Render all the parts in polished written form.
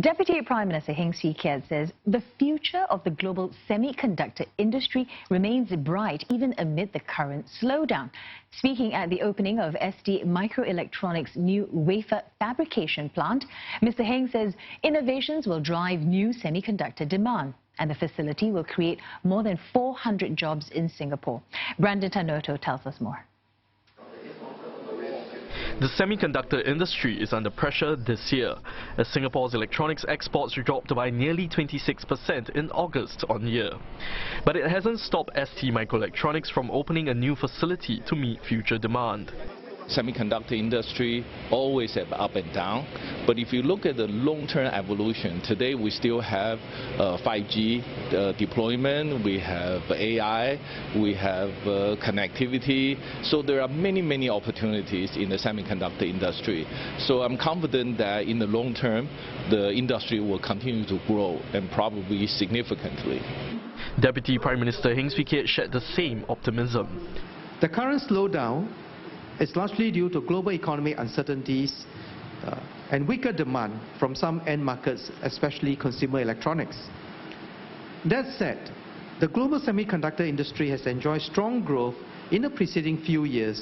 Deputy Prime Minister Heng Keat says the future of the global semiconductor industry remains bright even amid the current slowdown. Speaking at the opening of STMicroelectronics' new wafer fabrication plant, Mr. Heng says innovations will drive new semiconductor demand, and the facility will create more than 400 jobs in Singapore. Brandon Tanoto tells us more. The semiconductor industry is under pressure this year, as Singapore's electronics exports dropped by nearly 26% in August on year. But it hasn't stopped STMicroelectronics from opening a new facility to meet future demand. Semiconductor industry always have up and down, but if you look at the long-term evolution, today we still have 5G deployment, we have AI, we have connectivity, so there are many opportunities in the semiconductor industry. So I'm confident that in the long term, the industry will continue to grow, and probably significantly. Deputy Prime Minister Heng Keat shared the same optimism. The current slowdown is largely due to global economic uncertainties and weaker demand from some end markets, especially consumer electronics. That said, the global semiconductor industry has enjoyed strong growth in the preceding few years,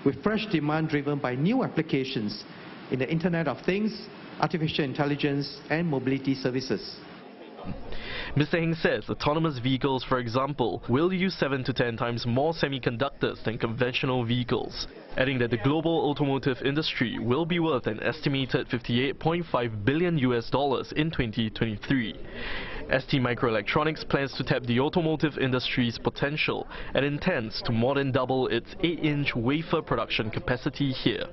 with fresh demand driven by new applications in the Internet of Things, artificial intelligence, and mobility services. Mr. Heng says autonomous vehicles, for example, will use 7 to 10 times more semiconductors than conventional vehicles, adding that the global automotive industry will be worth an estimated $58.5 billion in 2023. STMicroelectronics plans to tap the automotive industry's potential and intends to more than double its 8-inch wafer production capacity here.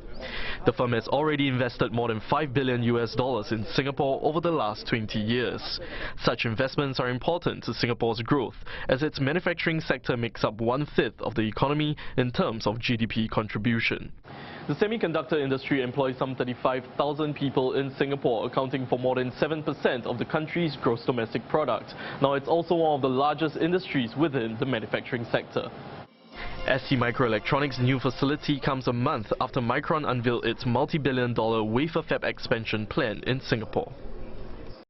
The firm has already invested more than $5 billion in Singapore over the last 20 years. Such investments are important to Singapore's growth, as its manufacturing sector makes up 1/5 of the economy in terms of GDP contribution. The semiconductor industry employs some 35,000 people in Singapore, accounting for more than 7% of the country's gross domestic product. Now, it's also one of the largest industries within the manufacturing sector. STMicroelectronics' new facility comes a month after Micron unveiled its multi-billion-dollar wafer fab expansion plan in Singapore.